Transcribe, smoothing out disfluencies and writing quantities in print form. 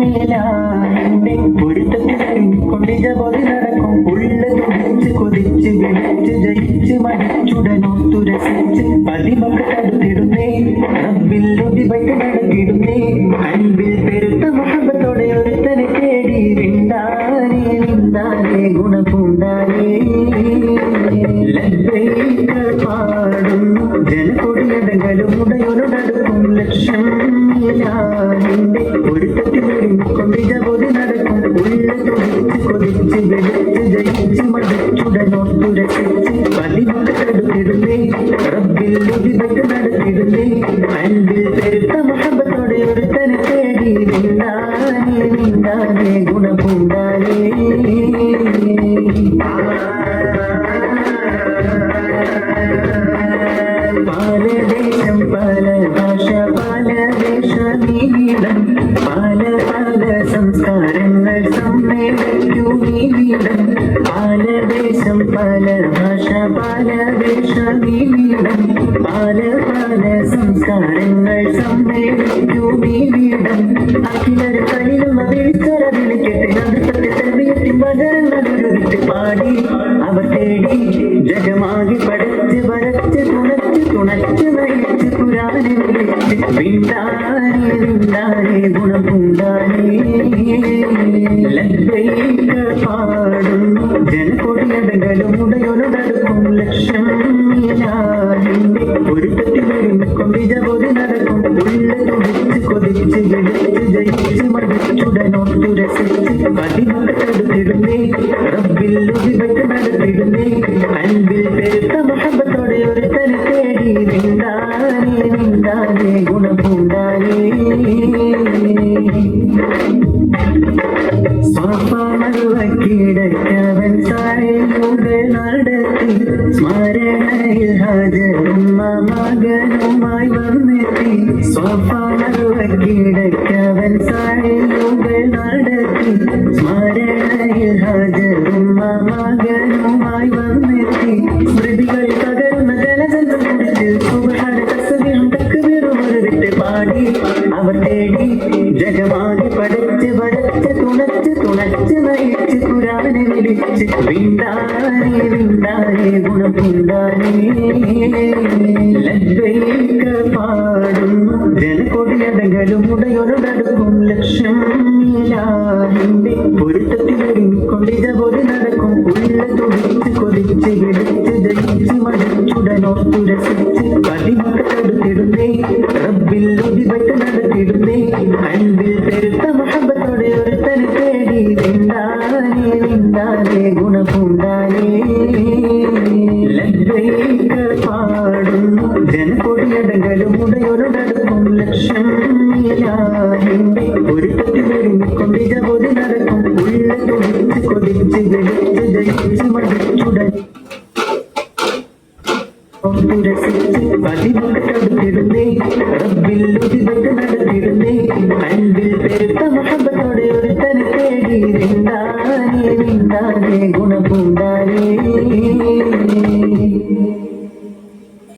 മേലാന്റെ പൊരുത്തത്തിൽ കൊണ്ടിജ പോലെ നടക്കും ഉള്ള തുടിച്ച് കൊതിച്ച് വിളിച്ച് ജയിച്ച് മടിച്ചുടനൊത്തു രസിച്ച് പതിമൊക്കെ തടുത്തിടുന്നേ റബ്ബിൽ ഒതിപറ്റ് നടത്തിടുന്നേ അൻപിൽ പെരുത്ത മുഹബത്തോടെ ഒരുത്തനെ തേടി വിണ്ടാനേ വിണ്ടാനേ ഗുണപൂണ്ടാനേ ലബ്ബൈക പാടുന്നു ജനകൊടിയടങ്ങളും ഉടയൊരു നടക്കും ലക്ഷം നിന്റെ പൊരുത്തത്തിൽ കൊണ്ടിജ പോലെ നടക്കും ഉള്ള തുടിച്ച് കൊതിച്ച് വിളിച്ച് ജയിച്ച് മടിച്ചുടനൊത്തു രസിച്ച് പതിമൊക്കെ തടുത്തിടുന്നേ റബ്ബിൽ ഒതിപറ്റ് നടത്തിടുന്നേ അൻപിൽ പെരുത്ത മുഹബത്തോടെ ഒരുത്തനെ തേടി വിണ്ടാനേ വിണ്ടാനേ ഗുണപൂണ്ടാനേ പാലദേശം പല ഭാഷ പല ദേശീടം പല പല സംസ്കാരങ്ങൾ സമ്മേളിക്കുമിടം പാലദേശം പല ഭാഷ പല ദേശീടം പല പല സംസ്കാരങ്ങൾ സമ്മേളിക്കുമിടം അഖിലർ കളിലും വിളിച്ചറ വിളിക്കട്ടെ നൃത്തത്തെ തെളിയത്തിൻ വചനങ്ങളൊരുവിട്ട് പാടി അവർ തേടി ജഗമാകി പടച്ച് വരച്ച് തുണച്ച് നയിച്ച് പുരാനെ വിളിച്ച് വിണ്ടാനേ വിണ്ടാനേ ഗുണപൂണ്ടാനേ ലബ്ബൈക പാടുന്നു ജനകൊടിയടങ്ങളും ഉടയൊരു നടക്കും ലക്ഷം നിന്റെ പൊരുത്തത്തിൽ കൊണ്ടിജ പോലെ നടക്കും ഉള്ള തുടിച്ച് കൊതിച്ച് വിളിച്ച് ജയിച്ച് മടിച്ചുടനൊത്തു രസിച്ച് പതിമൊക്കെ തടുത്തിടുന്നേ റബ്ബിൽ ഒതിപറ്റ് നടത്തിടുന്നേ അൻപിൽ പെരുത്ത മുഹബത്തോടെ ഒരുത്തനെ തേടി വിണ്ടാനേ വിണ്ടാനേ ഗുണപൂണ്ടാനേ കിടക്കവൻ സാരയുകൾ നടത്തി സ്മരണയിൽ ഹാജരും മകനുമായി വന്നെത്തി കിടക്കവൻ സാരയുകൾ നടത്തി സ്മരണയിൽ ഹാജരും മകനുമായി വന്നെത്തി സ്മൃതികൾ പകർന്ന ജലജന്തം കുടിച്ച് സുബഹാന തസ്ബീഹും തക്ബീറും ഉരുവിട്ട് പാടി അവർ തേടി ജഗമാകി പടച്ച് വരച്ച് തുണച്ച് നയിച്ച് പുരാനെ വിളിച്ച് വിണ്ടാനേ വിണ്ടാനേ ഗുണപൂണ്ടാനേ ലബ്ബൈക പാടുന്നു ജനകൊടിയടങ്ങളും ഉടയൊരു നടക്കും ലക്ഷം നിന്റെ പൊരുത്തത്തിൽ കൊണ്ടിജ പോലെ നടക്കും ഉള്ള തുടിച്ച് കൊതിച്ച് വിളിച്ച് ജയിച്ച് മടിച്ചുടനൊത്തു രസിച്ച് പതിമൊക്കെ തടുത്തിടുന്നേ റബ്ബിൽ ഒതിപറ്റ് നടത്തിടുന്നേ അൻപിൽ പെരുത്ത മുഹബത്തോടെ ഒരുത്തനെ തേടി വിണ്ടാനേ വിണ്ടാനേ ഗുണപൂണ്ടാനേ ലബ്ബൈക പാടുന്നു ജനകൊടിയടങ്ങളും ഉടയൊരു നടക്കും ലക്ഷം നിന്റെ പൊരുത്തത്തിൽ കൊണ്ടിജ പോലെ നടക്കും ഉള്ള തുടിച്ച് കൊതിച്ച് വിളിച്ച് ജയിച്ച് മടിച്ചുടൻ രസിച്ച് പതിമൊക്കെ തടുത്തിടുന്നേ റബ്ബിൽ ഒതിപറ്റ്